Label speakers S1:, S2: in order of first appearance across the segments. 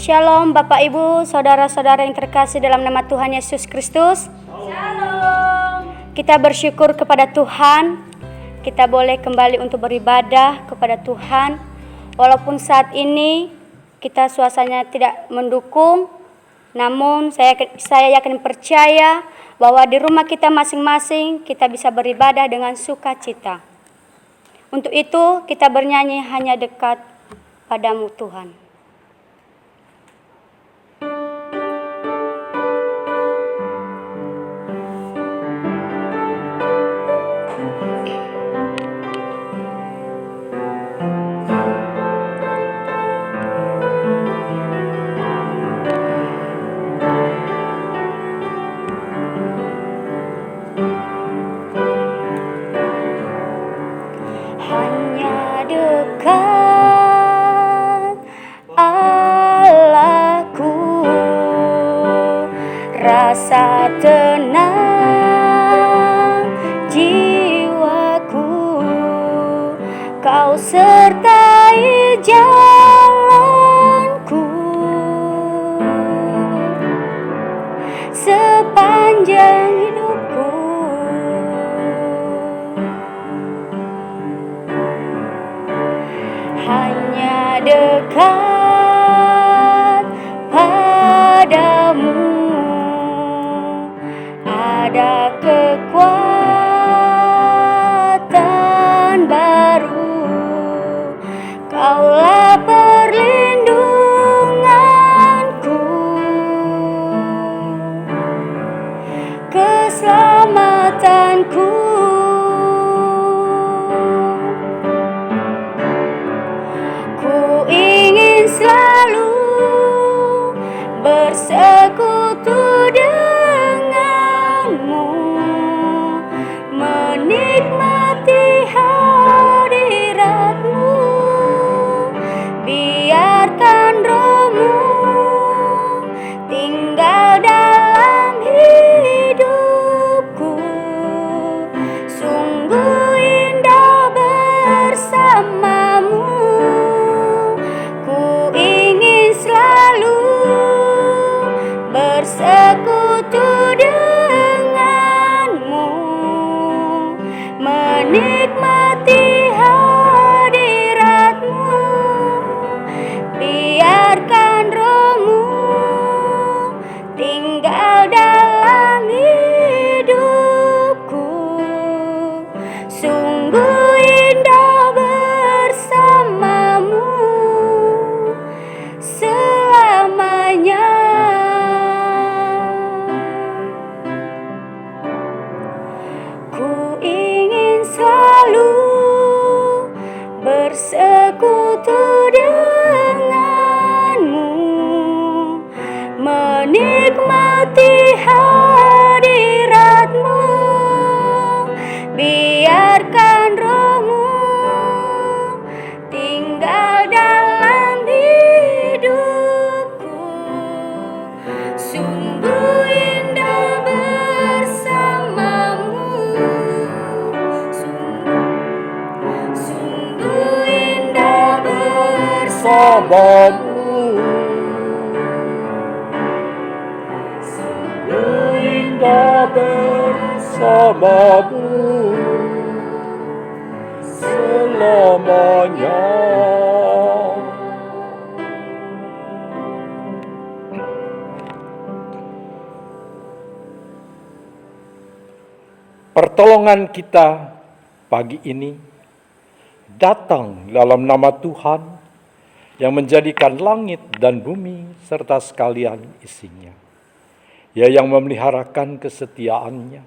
S1: Shalom Bapak Ibu, saudara-saudara yang terkasih dalam nama Tuhan Yesus Kristus.
S2: Shalom.
S1: Kita bersyukur kepada Tuhan. Kita boleh kembali untuk beribadah kepada Tuhan. Walaupun saat ini kita suasananya tidak mendukung, namun saya yakin percaya bahwa di rumah kita masing-masing kita bisa beribadah dengan sukacita. Untuk itu kita bernyanyi hanya dekat padamu Tuhan. Dekat Allahku, rasa tenang jiwaku, Kau sertai jalanku sepanjang hidupku. Hanya dekat padamu ada kekuatan baru, Kaulah perlindunganku, keselamatanku. Selalu bersekutu denganmu, menikmati hadiratmu, biarkan rohmu tinggal dalam hidupku, sungguh indah bersamamu. Bersekutu denganmu, menikmati hadiratmu, biarkan rohmu tinggal dalam hidupku, sungguh indah bersamamu selamanya. Ku ingin selalu bersekutu denganmu, menikmati hadiratmu, biarkan rohmu tinggal dalam hidupku, sungguh indah bersamamu.
S2: Sungguh indah bersamamu selamanya. Pertolongan kita pagi ini datang dalam nama Tuhan yang menjadikan langit dan bumi serta sekalian isinya. Ia yang memeliharakan kesetiaannya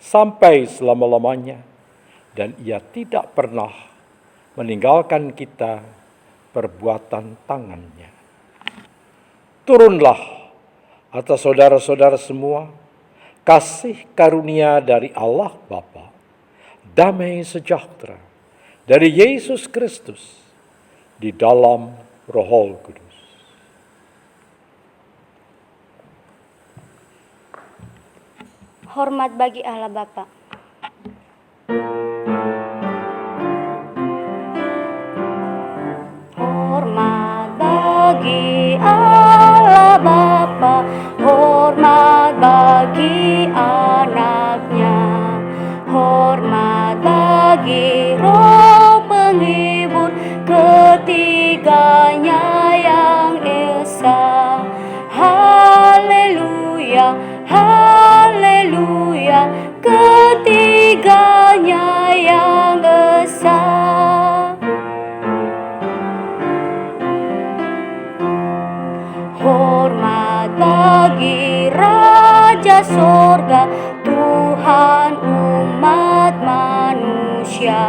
S2: sampai selama-lamanya, dan Ia tidak pernah meninggalkan kita perbuatan tangannya. Turunlah atas saudara-saudara semua kasih karunia dari Allah Bapa, damai sejahtera dari Yesus Kristus di dalam Roh Kudus.
S1: Hormat bagi Allah Bapa. Hormat bagi Allah hormat bagi anaknya, hormat bagi Roh penghibur ketiganya yang esa. Haleluya, haleluya, ketiganya yang esa. Hormat bagi Raja Sorga, Tuhan umat manusia.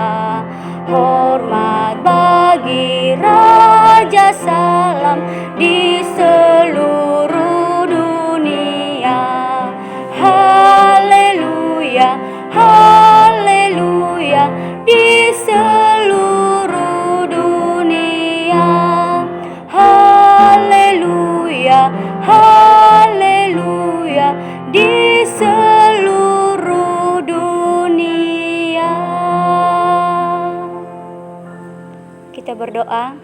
S1: Hormat bagi Raja Salam di seluruh dunia. Haleluya, haleluya, di seluruh dunia. Haleluya, haleluya, di seluruh dunia. Kita berdoa.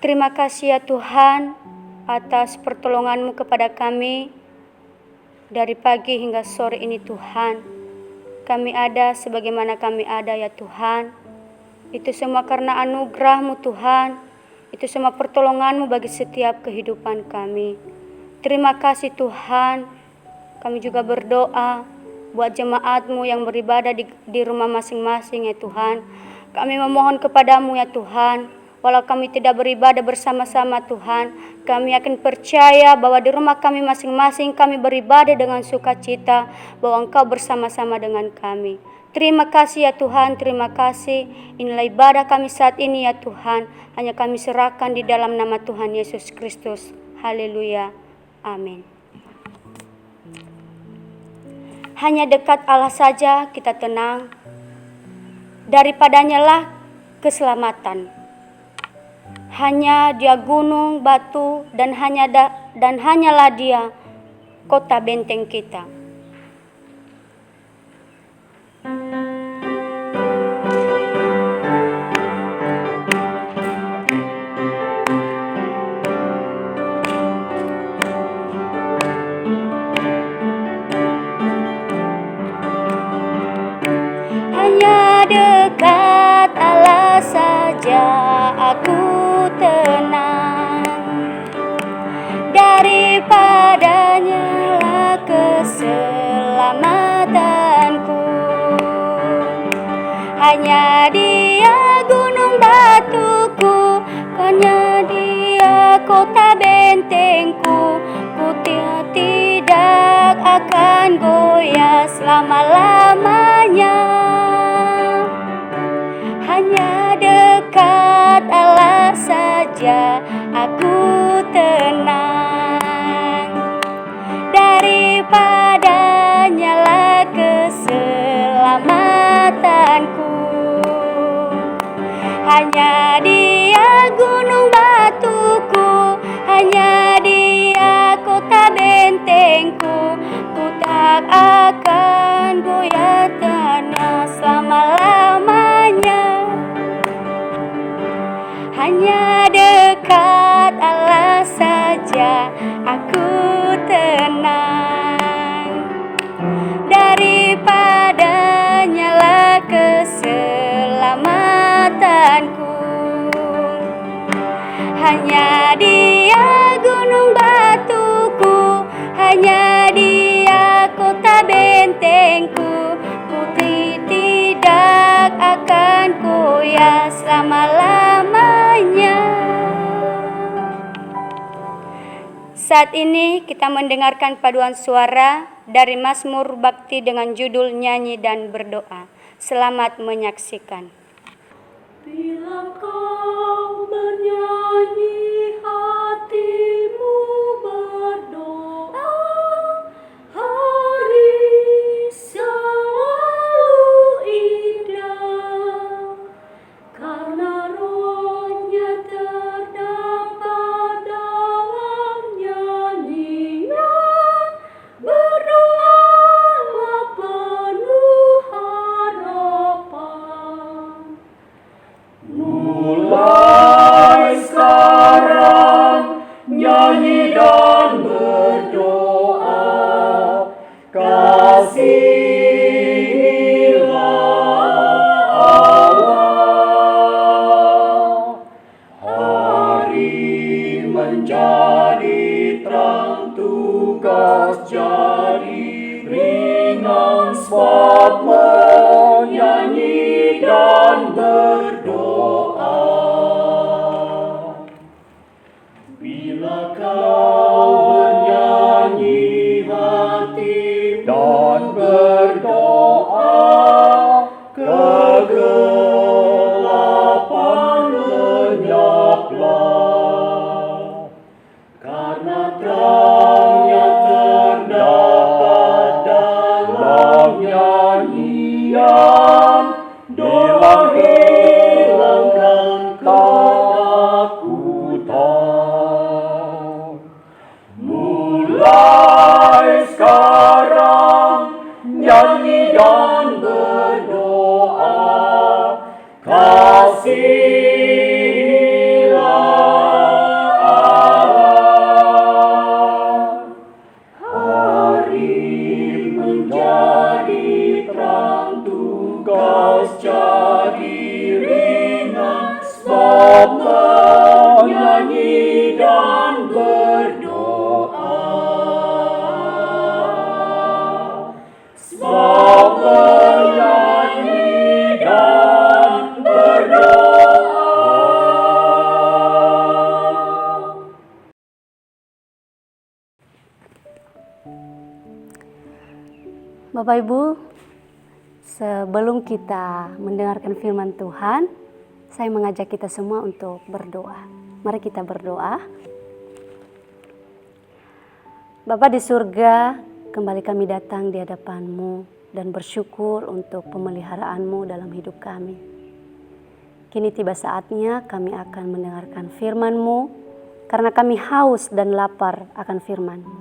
S1: Terima kasih ya Tuhan atas pertolongan-Mu kepada kami dari pagi hingga sore ini Tuhan. Kami ada sebagaimana kami ada ya Tuhan. Itu semua karena anugerah-Mu Tuhan. Itu semua pertolongan-Mu bagi setiap kehidupan kami. Terima kasih Tuhan. Kami juga berdoa buat jemaat-Mu yang beribadah di rumah masing-masing ya Tuhan. Kami memohon kepada-Mu ya Tuhan. Walau kami tidak beribadah bersama-sama Tuhan, kami akan percaya bahwa di rumah kami masing-masing kami beribadah dengan sukacita, bahwa Engkau bersama-sama dengan kami. Terima kasih ya Tuhan, terima kasih. Inilah ibadah kami saat ini ya Tuhan. Hanya kami serahkan di dalam nama Tuhan Yesus Kristus. Haleluya. Amin. Hanya dekat Allah saja kita tenang. Daripadanya lah keselamatan. Hanya Dia gunung, batu, dan hanyalah Dia kota benteng kita. Hanya dekat Allah saja aku tenang, daripadanya lah keselamatanku. Hanya Dia gunung batuku, hanya Dia kota bentengku. Ku tidak akan goyah selama-lamanya. Hanya dekat Allah saja aku tenang, daripadanya lah keselamatanku. Hanya Dia gunung batuku, hanya Dia kota bentengku. Ku tak akan goyah tanah selama-lamanya. Hanya dekat Allah saja aku tenang, daripadanya lah keselamatanku. Hanya Dia gunung batuku, hanya Dia kota bentengku. Ku tidak akan goyah selama-lamanya. Saat ini kita mendengarkan paduan suara dari Mazmur Bakti dengan judul Nyanyi dan Berdoa. Selamat menyaksikan.
S3: Bila kau bernyanyi, hatimu berdoa, hari selalu indah, karena rohnya terdapat dalam nyanyian. Berdoalah penuh harapan. Mulai sekarang menjadi terang, tugas jadi ringan, sebab menyanyi dan berdoa. Bila kau bernyanyi hati dan berdoa, kegelapan lenyaplah, karena terangnya terdapat dalam nyanyian. Hilangkan ketakutan. Mulai sekarang nyanyi dan berdoa, kasihilah Allah. Hari menjadi terang, tugas jadi ringan, sebab menyanyi dan berdoa. Sebab menyanyi dan berdoa.
S1: Bapak Ibu, sebelum kita mendengarkan firman Tuhan, saya mengajak kita semua untuk berdoa. Mari kita berdoa. Bapa di surga, kembali kami datang di hadapan-Mu dan bersyukur untuk pemeliharaanmu dalam hidup kami. Kini tiba saatnya kami akan mendengarkan firman-Mu, karena kami haus dan lapar akan firman-Mu.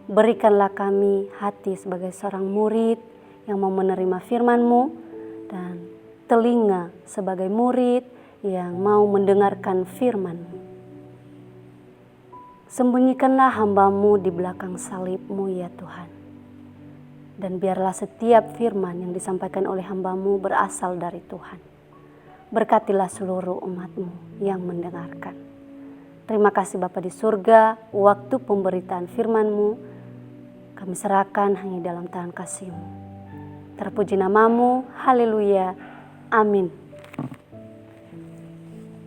S1: Berikanlah kami hati sebagai seorang murid yang mau menerima firman-Mu, dan telinga sebagai murid yang mau mendengarkan firman-Mu. Sembunyikanlah hamba-Mu di belakang salib-Mu ya Tuhan. Dan biarlah setiap firman yang disampaikan oleh hamba-Mu berasal dari Tuhan. Berkatilah seluruh umat-Mu yang mendengarkan. Terima kasih Bapa di surga, waktu pemberitaan firman-Mu kami serahkan hanya dalam tangan kasih-Mu. Terpuji nama-Mu, haleluya, amin.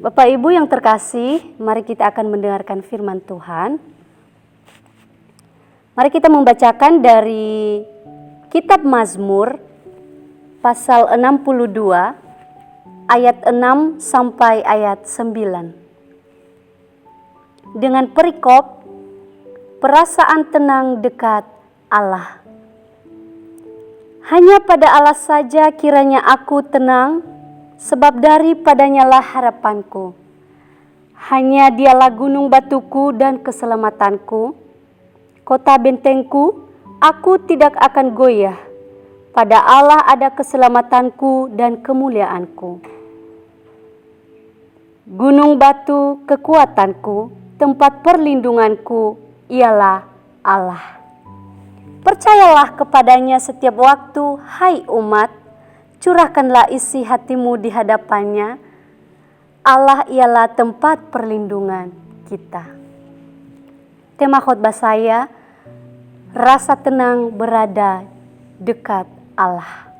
S1: Bapak Ibu yang terkasih, mari kita akan mendengarkan firman Tuhan. Mari kita membacakan dari Kitab Mazmur pasal 62 ayat 6 sampai ayat 9. Dengan perikop, perasaan tenang dekat Allah. Hanya pada Allah saja kiranya aku tenang, sebab daripadanya lah harapanku. Hanya Dialah gunung batuku dan keselamatanku, kota bentengku, aku tidak akan goyah. Pada Allah ada keselamatanku dan kemuliaanku. Gunung batu kekuatanku, tempat perlindunganku, ialah Allah. Percayalah kepadanya setiap waktu, hai umat. Curahkanlah isi hatimu di hadapannya. Allah ialah tempat perlindungan kita. Tema khotbah saya, rasa tenang berada dekat Allah.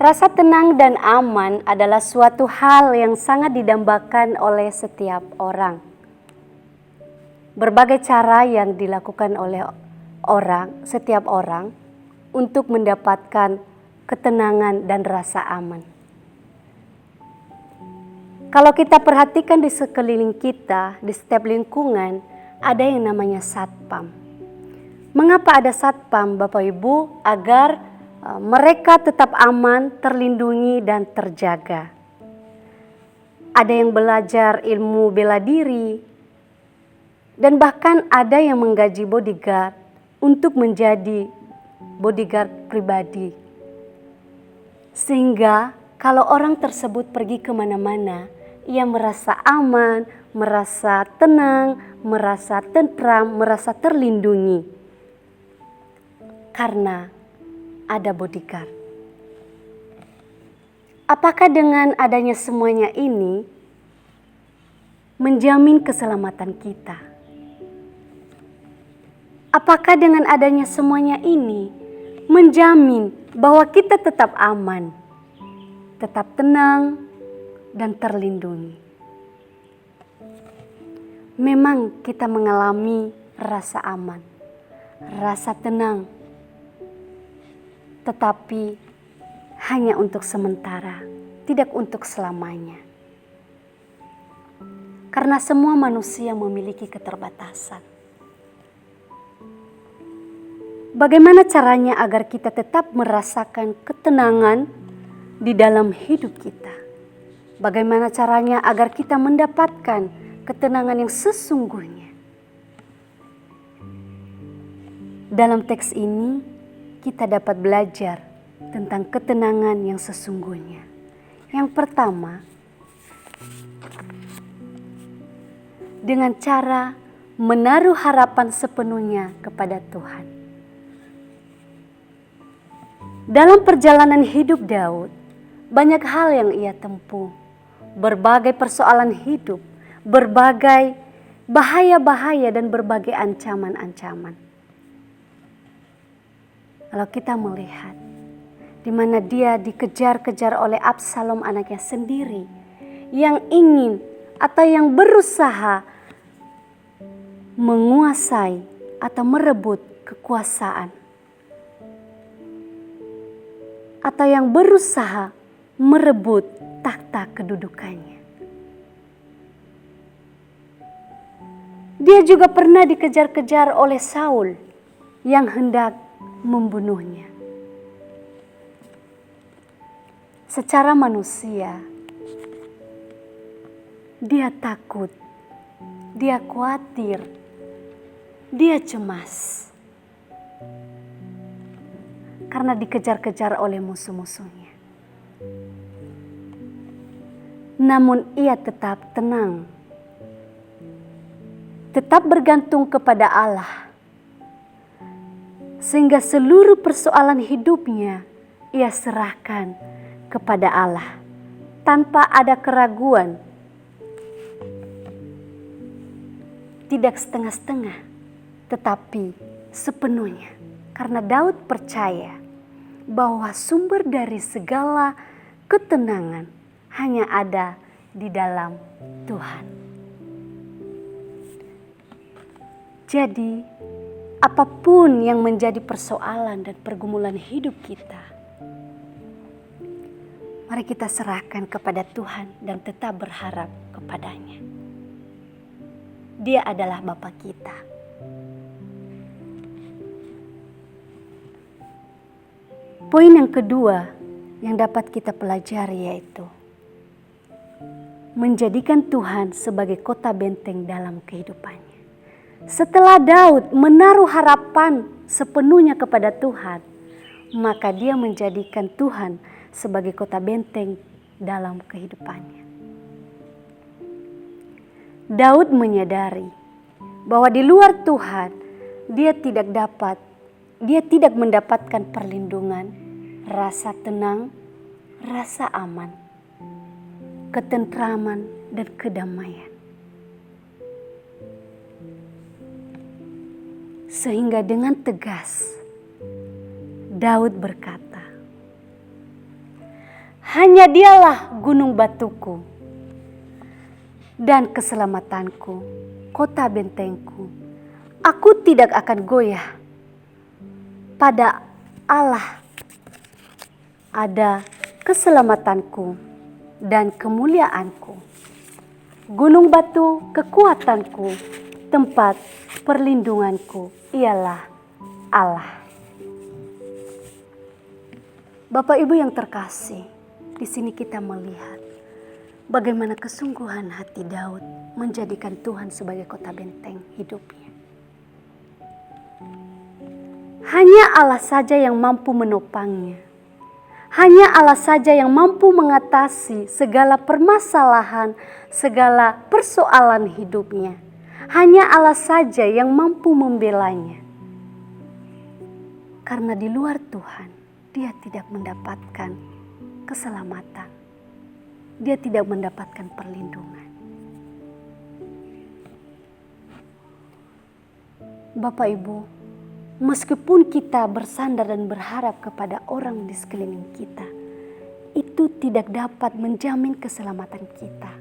S1: Rasa tenang dan aman adalah suatu hal yang sangat didambakan oleh setiap orang. Berbagai cara yang dilakukan oleh setiap orang untuk mendapatkan ketenangan dan rasa aman. Kalau kita perhatikan di sekeliling kita, di setiap lingkungan, ada yang namanya satpam. Mengapa ada satpam, Bapak Ibu? Agar mereka tetap aman, terlindungi, dan terjaga. Ada yang belajar ilmu bela diri, dan bahkan ada yang menggaji bodyguard untuk menjadi bodyguard pribadi. Sehingga kalau orang tersebut pergi kemana-mana, ia merasa aman, merasa tenang, merasa tentram, merasa terlindungi.
S4: karena ada bodyguard. Apakah dengan adanya semuanya ini menjamin keselamatan kita? Apakah dengan adanya semuanya ini menjamin bahwa kita tetap aman, tetap tenang, dan terlindungi? Memang kita mengalami rasa aman, rasa tenang, tetapi hanya untuk sementara, tidak untuk selamanya. Karena semua manusia memiliki keterbatasan. Bagaimana caranya agar kita tetap merasakan ketenangan di dalam hidup kita? Bagaimana caranya agar kita mendapatkan ketenangan yang sesungguhnya? Dalam teks ini kita dapat belajar tentang ketenangan yang sesungguhnya. Yang pertama, dengan cara menaruh harapan sepenuhnya kepada Tuhan. Dalam perjalanan hidup Daud, banyak hal yang ia tempuh. Berbagai persoalan hidup, berbagai bahaya-bahaya dan berbagai ancaman-ancaman. Kalau kita melihat di mana dia dikejar-kejar oleh Absalom anaknya sendiri yang ingin atau yang berusaha menguasai atau merebut kekuasaan, atau yang berusaha merebut takhta kedudukannya. Dia juga pernah dikejar-kejar oleh Saul yang hendak membunuhnya. Secara manusia, dia takut, dia khawatir, dia cemas karena dikejar-kejar oleh musuh-musuhnya. Namun ia tetap tenang, tetap bergantung kepada Allah, sehingga seluruh persoalan hidupnya ia serahkan kepada Allah tanpa ada keraguan, tidak setengah-setengah, tetapi sepenuhnya. Karena Daud percaya bahwa sumber dari segala ketenangan hanya ada di dalam Tuhan. Jadi, apapun yang menjadi persoalan dan pergumulan hidup kita, mari kita serahkan kepada Tuhan dan tetap berharap kepadanya. Dia adalah Bapa kita. Poin yang kedua yang dapat kita pelajari yaitu menjadikan Tuhan sebagai kota benteng dalam kehidupannya. Setelah Daud menaruh harapan sepenuhnya kepada Tuhan, maka dia menjadikan Tuhan sebagai kota benteng dalam kehidupannya. Daud menyadari bahwa di luar Tuhan dia tidak mendapatkan perlindungan, rasa tenang, rasa aman, ketentraman, dan kedamaian. Sehingga dengan tegas Daud berkata, "Hanya Dialah gunung batuku dan keselamatanku, kota bentengku. Aku tidak akan goyah. Pada Allah ada keselamatanku dan kemuliaanku. Gunung batu kekuatanku, tempat perlindunganku ialah Allah." Bapak Ibu yang terkasih, di sini kita melihat bagaimana kesungguhan hati Daud menjadikan Tuhan sebagai kota benteng hidupnya. Hanya Allah saja yang mampu menopangnya. Hanya Allah saja yang mampu mengatasi segala permasalahan, segala persoalan hidupnya. Hanya Allah saja yang mampu membelanya. Karena di luar Tuhan, dia tidak mendapatkan keselamatan. Dia tidak mendapatkan perlindungan. Bapak Ibu, meskipun kita bersandar dan berharap kepada orang di sekeliling kita, itu tidak dapat menjamin keselamatan kita.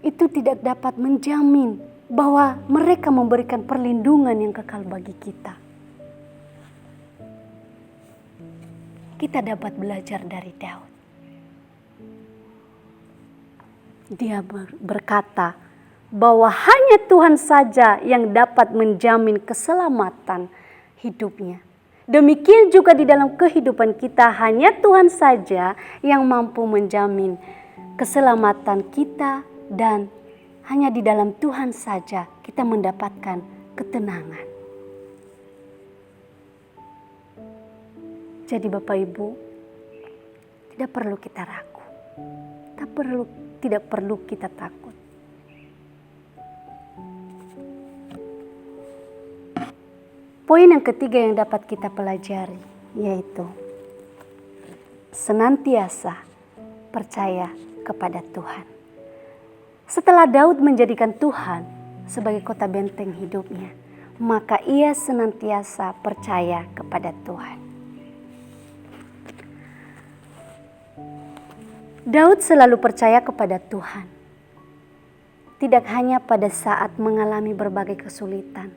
S4: Itu tidak dapat menjamin bahwa mereka memberikan perlindungan yang kekal bagi kita. Kita dapat belajar dari Daud. Dia berkata bahwa hanya Tuhan saja yang dapat menjamin keselamatan hidupnya. Demikian juga di dalam kehidupan kita, hanya Tuhan saja yang mampu menjamin keselamatan kita, dan hanya di dalam Tuhan saja kita mendapatkan ketenangan. Jadi Bapak Ibu, tidak perlu kita ragu, tidak perlu kita takut. Poin yang ketiga yang dapat kita pelajari yaitu senantiasa percaya kepada Tuhan. Setelah Daud menjadikan Tuhan sebagai kota benteng hidupnya, maka ia senantiasa percaya kepada Tuhan. Daud selalu percaya kepada Tuhan, tidak hanya pada saat mengalami berbagai kesulitan,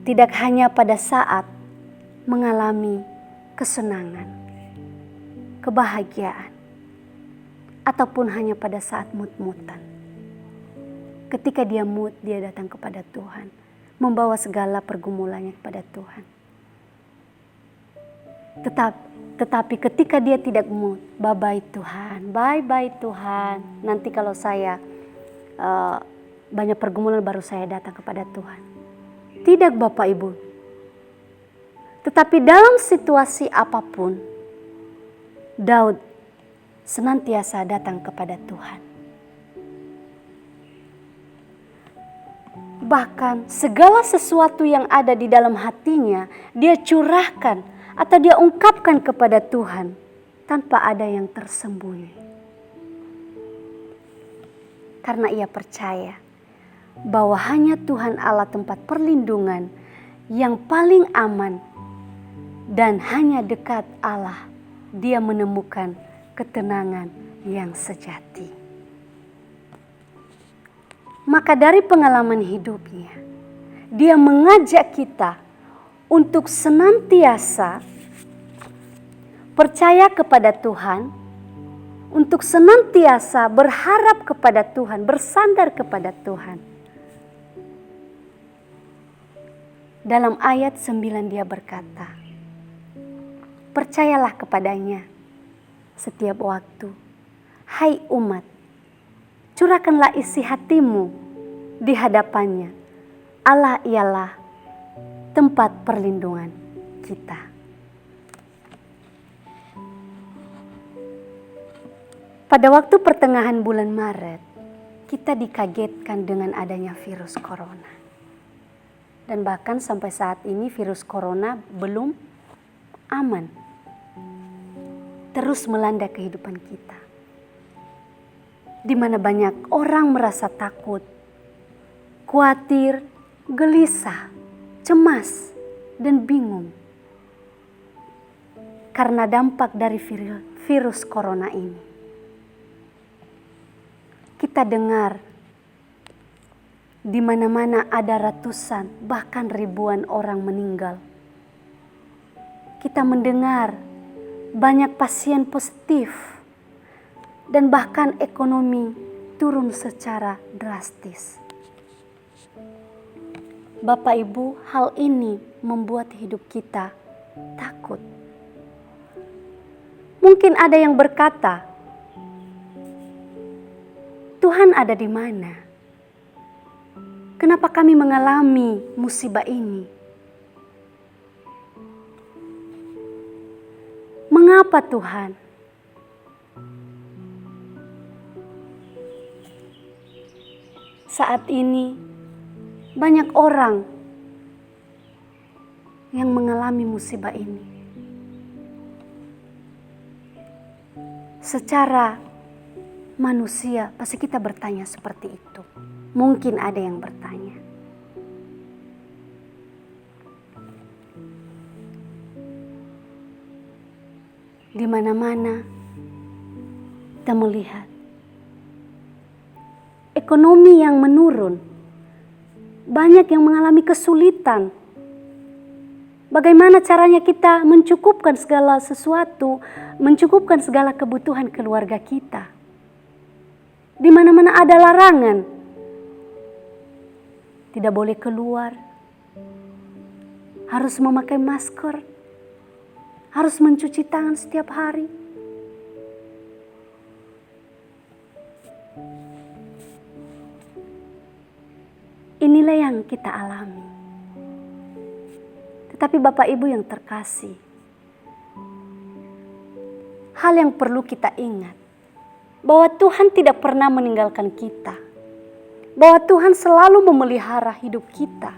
S4: tidak hanya pada saat mengalami kesenangan, kebahagiaan, ataupun hanya pada saat mood-moodan. Ketika dia mood, dia datang kepada Tuhan, membawa segala pergumulannya kepada Tuhan. Tetapi ketika dia tidak mood, bye-bye Tuhan, bye-bye Tuhan. Nanti kalau saya banyak pergumulan baru saya datang kepada Tuhan. Tidak Bapak Ibu. Tetapi dalam situasi apapun, Daud senantiasa datang kepada Tuhan. Bahkan segala sesuatu yang ada di dalam hatinya, dia curahkan atau dia ungkapkan kepada Tuhan tanpa ada yang tersembunyi. Karena ia percaya bahwa hanya Tuhan Allah tempat perlindungan yang paling aman, dan hanya dekat Allah dia menemukan ketenangan yang sejati. Maka dari pengalaman hidupnya, dia mengajak kita untuk senantiasa percaya kepada Tuhan, untuk senantiasa berharap kepada Tuhan, bersandar kepada Tuhan. Dalam ayat 9 dia berkata, percayalah kepadanya setiap waktu. Hai umat, curahkanlah isi hatimu di hadapannya. Allah ialah tempat perlindungan kita. Pada waktu pertengahan bulan Maret, kita dikagetkan dengan adanya virus corona. Dan bahkan sampai saat ini virus corona belum aman. Terus melanda kehidupan kita. Di mana banyak orang merasa takut, khawatir, gelisah, cemas, dan bingung. Karena dampak dari virus corona ini. Kita dengar di mana-mana ada ratusan, bahkan ribuan orang meninggal. Kita mendengar banyak pasien positif dan bahkan ekonomi turun secara drastis. Bapak Ibu, hal ini membuat hidup kita takut. Mungkin ada yang berkata, Tuhan ada di mana? Kenapa kami mengalami musibah ini? Mengapa Tuhan? Saat ini banyak orang yang mengalami musibah ini. Secara manusia pasti kita bertanya seperti itu. Mungkin ada yang bertanya. Di mana-mana kita melihat ekonomi yang menurun, banyak yang mengalami kesulitan. Bagaimana caranya kita mencukupkan segala sesuatu, mencukupkan segala kebutuhan keluarga kita? Di mana-mana ada larangan, tidak boleh keluar, harus memakai masker, harus mencuci tangan setiap hari. Inilah yang kita alami. Tetapi Bapak Ibu yang terkasih, hal yang perlu kita ingat, bahwa Tuhan tidak pernah meninggalkan kita. Bahwa Tuhan selalu memelihara hidup kita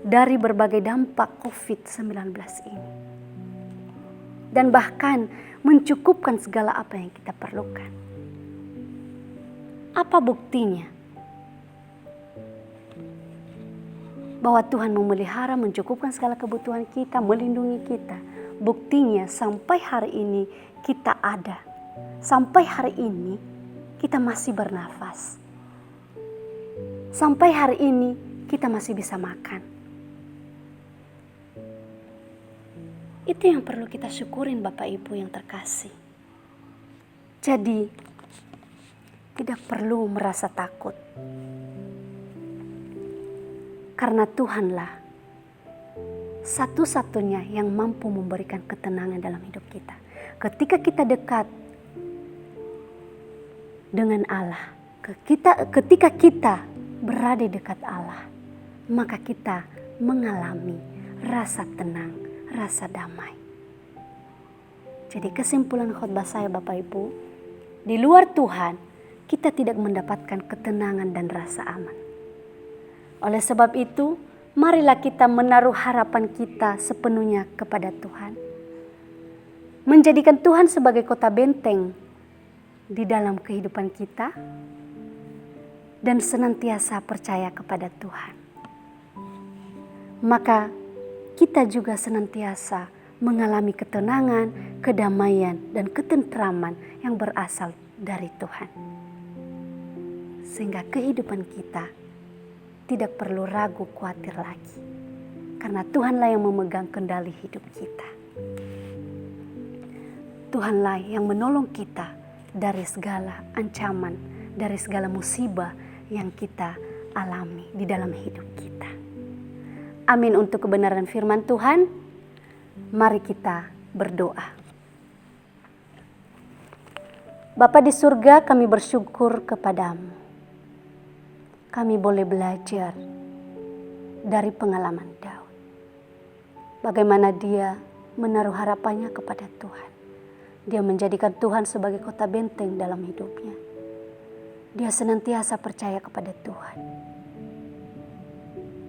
S4: dari berbagai dampak COVID-19 ini. Dan bahkan mencukupkan segala apa yang kita perlukan. Apa buktinya? Bahwa Tuhan memelihara, mencukupkan segala kebutuhan kita, melindungi kita. Buktinya sampai hari ini kita ada. Sampai hari ini kita masih bernafas. Sampai hari ini kita masih bisa makan. Itu yang perlu kita syukurin Bapak Ibu yang terkasih. Jadi tidak perlu merasa takut. Karena Tuhanlah satu-satunya yang mampu memberikan ketenangan dalam hidup kita. Ketika kita dekat dengan Allah, ketika kita berada di dekat Allah, maka kita mengalami rasa tenang, rasa damai. Jadi kesimpulan khotbah saya Bapak Ibu, di luar Tuhan kita tidak mendapatkan ketenangan dan rasa aman. Oleh sebab itu, marilah kita menaruh harapan kita sepenuhnya kepada Tuhan. Menjadikan Tuhan sebagai kota benteng di dalam kehidupan kita. Dan senantiasa percaya kepada Tuhan. Maka kita juga senantiasa mengalami ketenangan, kedamaian, dan ketentraman yang berasal dari Tuhan. Sehingga kehidupan kita tidak perlu ragu, khawatir lagi. Karena Tuhanlah yang memegang kendali hidup kita. Tuhanlah yang menolong kita dari segala ancaman, dari segala musibah yang kita alami di dalam hidup kita. Amin untuk kebenaran firman Tuhan. Mari kita berdoa. Bapa di surga, kami bersyukur kepadamu. Kami boleh belajar dari pengalaman Daud. Bagaimana dia menaruh harapannya kepada Tuhan. Dia menjadikan Tuhan sebagai kota benteng dalam hidupnya. Dia senantiasa percaya kepada Tuhan.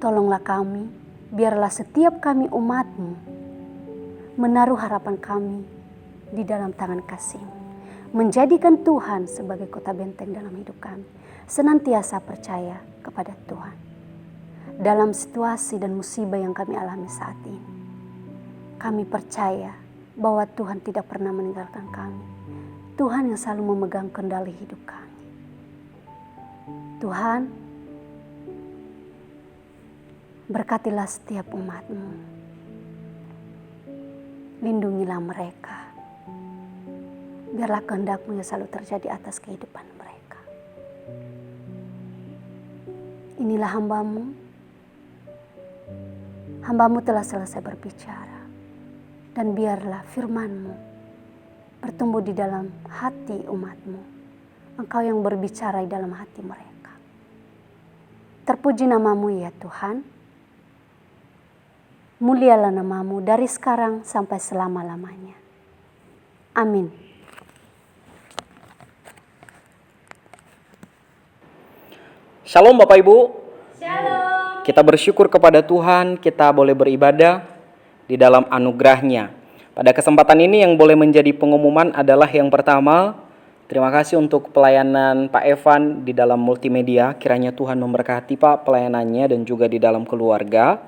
S4: Tolonglah kami, biarlah setiap kami umat-Mu menaruh harapan kami di dalam tangan kasih-Mu. Menjadikan Tuhan sebagai kota benteng dalam hidup kami. Senantiasa percaya kepada Tuhan. Dalam situasi dan musibah yang kami alami saat ini. Kami percaya bahwa Tuhan tidak pernah meninggalkan kami. Tuhan yang selalu memegang kendali hidup kami. Tuhan, berkatilah setiap umat-Mu. Lindungilah mereka. Biarlah kehendak-Mu yang selalu terjadi atas kehidupan mereka. Inilah hamba-Mu. Hamba-Mu telah selesai berbicara. Dan biarlah firman-Mu bertumbuh di dalam hati umat-Mu. Engkau yang berbicara di dalam hati mereka. Terpuji nama-Mu ya Tuhan. Mulialah nama-Mu dari sekarang sampai selama-lamanya. Amin.
S3: Shalom Bapak Ibu.
S1: Shalom.
S5: Kita bersyukur kepada Tuhan, kita boleh beribadah di dalam anugerah-Nya. Pada kesempatan ini yang boleh menjadi pengumuman adalah yang pertama, terima kasih untuk pelayanan Pak Evan di dalam multimedia. Kiranya Tuhan memberkati Pak pelayanannya dan juga di dalam keluarga.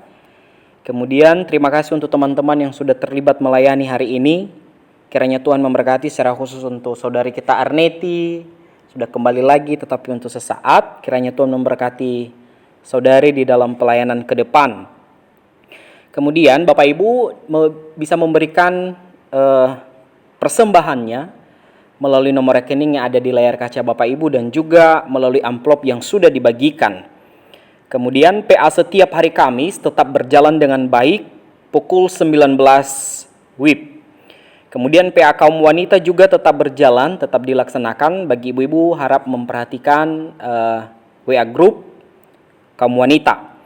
S5: Kemudian terima kasih untuk teman-teman yang sudah terlibat melayani hari ini. Kiranya Tuhan memberkati secara khusus untuk saudari kita Arneti, sudah kembali lagi tetapi untuk sesaat. Kiranya Tuhan memberkati saudari di dalam pelayanan ke depan. Kemudian Bapak Ibu bisa memberikan persembahannya melalui nomor rekening yang ada di layar kaca Bapak Ibu dan juga melalui amplop yang sudah dibagikan. Kemudian PA setiap hari Kamis tetap berjalan dengan baik pukul 19 WIB. Kemudian PA kaum wanita juga tetap berjalan, tetap dilaksanakan. Bagi ibu-ibu harap memperhatikan WA group kaum wanita.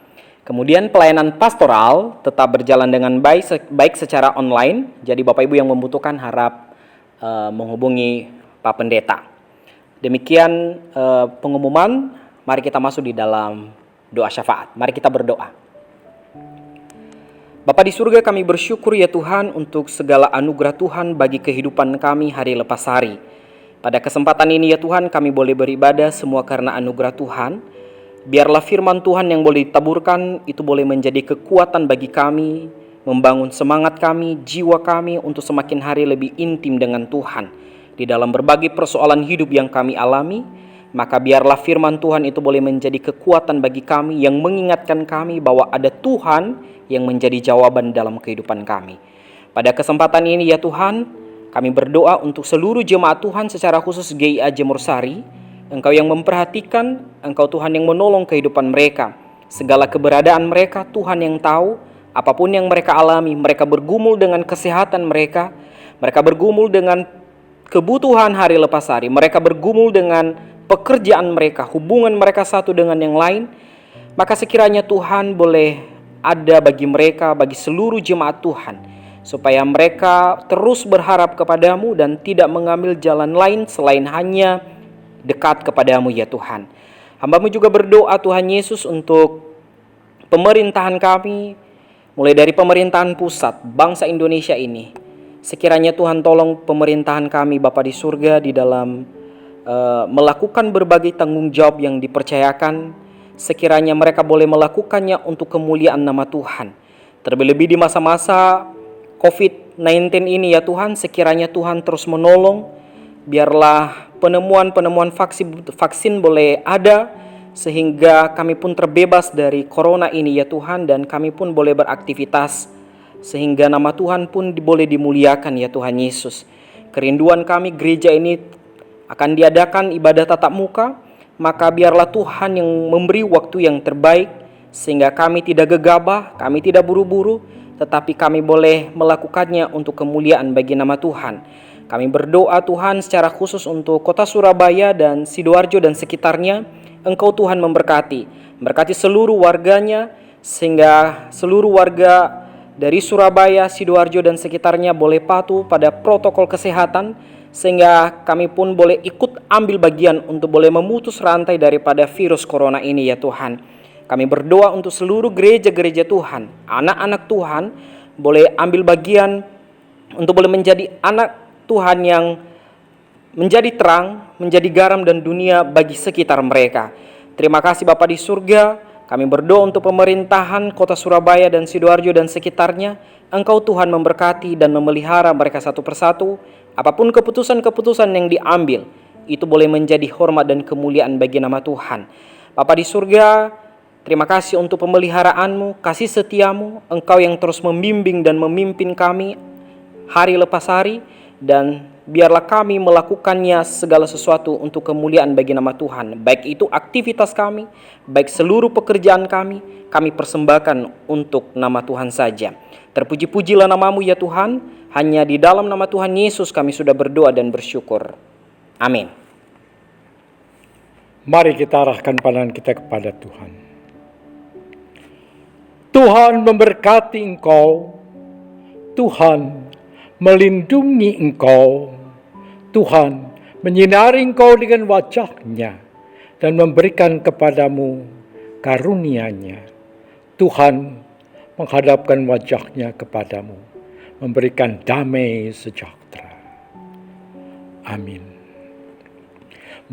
S5: Kemudian pelayanan pastoral tetap berjalan dengan baik secara online. Jadi Bapak Ibu yang membutuhkan harap menghubungi Pak Pendeta. Demikian pengumuman. Mari kita masuk di dalam doa syafaat. Mari kita berdoa. Bapa di surga, kami bersyukur ya Tuhan untuk segala anugerah Tuhan bagi kehidupan kami hari lepas hari. Pada kesempatan ini ya Tuhan, kami boleh beribadah semua karena anugerah Tuhan. Biarlah firman Tuhan yang boleh ditaburkan itu boleh menjadi kekuatan bagi kami, membangun semangat kami, jiwa kami untuk semakin hari lebih intim dengan Tuhan. Di dalam berbagai persoalan hidup yang kami alami, maka biarlah firman Tuhan itu boleh menjadi kekuatan bagi kami yang mengingatkan kami bahwa ada Tuhan yang menjadi jawaban dalam kehidupan kami. Pada kesempatan ini ya Tuhan, kami berdoa untuk seluruh jemaat Tuhan secara khusus GIA Jemur Sari. Engkau yang memperhatikan, Engkau Tuhan yang menolong kehidupan mereka. Segala keberadaan mereka Tuhan yang tahu, apapun yang mereka alami, mereka bergumul dengan kesehatan mereka bergumul dengan kebutuhan hari lepas hari, mereka bergumul dengan pekerjaan mereka, hubungan mereka satu dengan yang lain. Maka sekiranya Tuhan boleh ada bagi mereka, bagi seluruh jemaat Tuhan, supaya mereka terus berharap kepadamu dan tidak mengambil jalan lain selain hanya dekat kepadamu ya Tuhan. Hamba-Mu juga berdoa Tuhan Yesus untuk pemerintahan kami, mulai dari pemerintahan pusat bangsa Indonesia ini. Sekiranya Tuhan tolong pemerintahan kami Bapa di surga di dalam melakukan berbagai tanggung jawab yang dipercayakan. Sekiranya mereka boleh melakukannya untuk kemuliaan nama Tuhan. Terlebih di masa-masa COVID-19 ini ya Tuhan, sekiranya Tuhan terus menolong. Biarlah penemuan vaksin boleh ada, sehingga kami pun terbebas dari corona ini ya Tuhan, dan kami pun boleh beraktivitas, sehingga nama Tuhan pun boleh dimuliakan ya Tuhan Yesus. Kerinduan kami gereja ini akan diadakan ibadah tatap muka, maka biarlah Tuhan yang memberi waktu yang terbaik, sehingga kami tidak gegabah, kami tidak buru-buru, tetapi kami boleh melakukannya untuk kemuliaan bagi nama Tuhan. Kami berdoa Tuhan secara khusus untuk kota Surabaya dan Sidoarjo dan sekitarnya. Engkau Tuhan memberkati seluruh warganya, sehingga seluruh warga dari Surabaya, Sidoarjo dan sekitarnya boleh patuh pada protokol kesehatan, sehingga kami pun boleh ikut ambil bagian untuk boleh memutus rantai daripada virus corona ini ya Tuhan. Kami berdoa untuk seluruh gereja-gereja Tuhan, anak-anak Tuhan boleh ambil bagian untuk boleh menjadi anak Tuhan yang menjadi terang, menjadi garam dan dunia bagi sekitar mereka. Terima kasih Bapa di surga. Kami berdoa untuk pemerintahan kota Surabaya dan Sidoarjo dan sekitarnya. Engkau Tuhan memberkati dan memelihara mereka satu persatu. Apapun keputusan-keputusan yang diambil, itu boleh menjadi hormat dan kemuliaan bagi nama Tuhan. Bapa di surga, terima kasih untuk pemeliharaanmu, kasih setiamu. Engkau yang terus membimbing dan memimpin kami hari lepas hari. Dan biarlah kami melakukannya segala sesuatu untuk kemuliaan bagi nama Tuhan. Baik itu aktivitas kami, baik seluruh pekerjaan kami persembahkan untuk nama Tuhan saja. Terpuji-pujilah nama-Mu ya Tuhan. Hanya di dalam nama Tuhan Yesus kami sudah berdoa dan bersyukur. Amin.
S2: Mari kita arahkan pandangan kita kepada Tuhan. Tuhan memberkati engkau. Tuhan melindungi engkau. Tuhan menyinari engkau dengan wajah-Nya dan memberikan kepadamu karunia-Nya. Tuhan menghadapkan wajahnya kepadamu, memberikan damai sejahtera. Amin.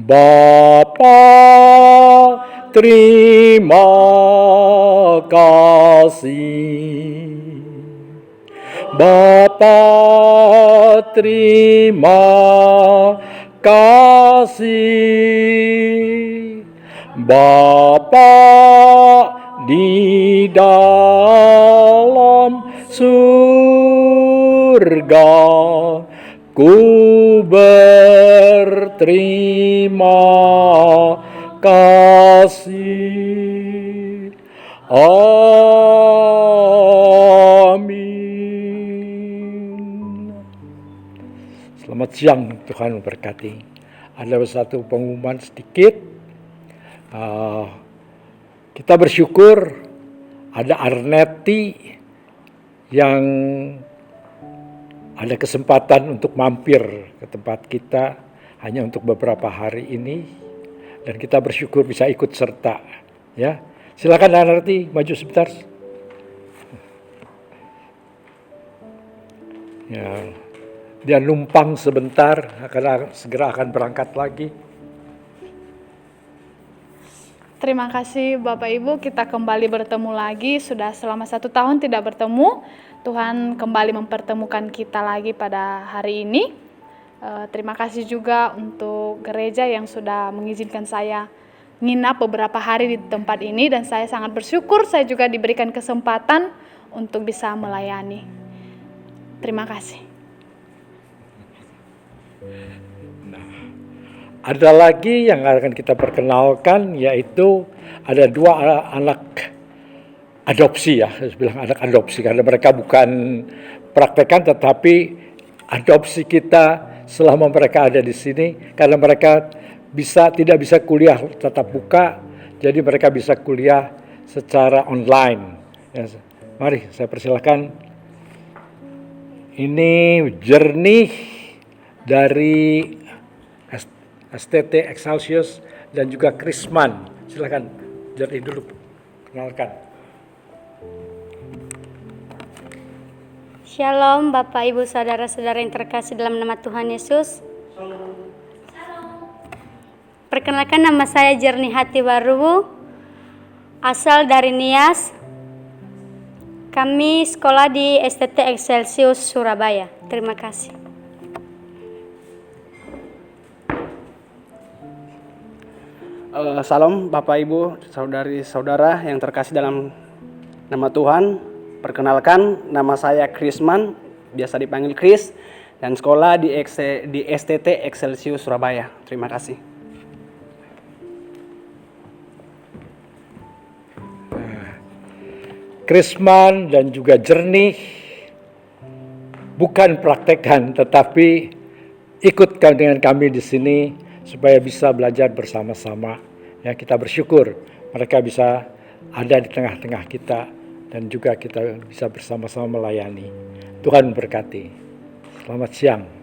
S2: Bapa, terima kasih. Bapa, terima kasih. Bapa di dalam surga, ku berterima kasih. Amin. Selamat siang, Tuhan memberkati. Ada satu pengumuman sedikit. Kita bersyukur ada Arneti yang ada kesempatan untuk mampir ke tempat kita hanya untuk beberapa hari ini, dan kita bersyukur bisa ikut serta. Ya, silakan Arneti maju sebentar. Ya, dia numpang sebentar, segera akan berangkat lagi.
S6: Terima kasih Bapak Ibu, kita kembali bertemu lagi. Sudah selama 1 tahun tidak bertemu. Tuhan kembali mempertemukan kita lagi pada hari ini. Terima kasih juga untuk gereja yang sudah mengizinkan saya nginap beberapa hari di tempat ini. Dan saya sangat bersyukur saya juga diberikan kesempatan untuk bisa melayani. Terima kasih.
S2: Ada lagi yang akan kita perkenalkan, yaitu ada 2 anak adopsi ya, saya bilang anak adopsi karena mereka bukan praktekan tetapi adopsi kita selama mereka ada di sini, karena mereka tidak bisa kuliah tatap muka, jadi mereka bisa kuliah secara online. Ya, mari saya persilakan. Ini Jernih dari STT Excelsius dan juga Krisman. Silakan Jernih dulu, kenalkan.
S1: Shalom Bapak Ibu Saudara-saudara yang terkasih dalam nama Tuhan Yesus. Perkenalkan, nama saya Jernih Hati Waruwu, asal dari Nias. Kami sekolah di STT Excelsius Surabaya. Terima kasih.
S7: Salam Bapak Ibu, saudari-saudara yang terkasih dalam nama Tuhan. Perkenalkan, nama saya Krisman, biasa dipanggil Kris, dan sekolah di STT Excelsius Surabaya. Terima kasih.
S2: Krisman dan juga Jernih bukan praktekan, tetapi ikutkan dengan kami di sini supaya bisa belajar bersama-sama. Ya, kita bersyukur mereka bisa ada di tengah-tengah kita dan juga kita bisa bersama-sama melayani. Tuhan memberkati. Selamat siang.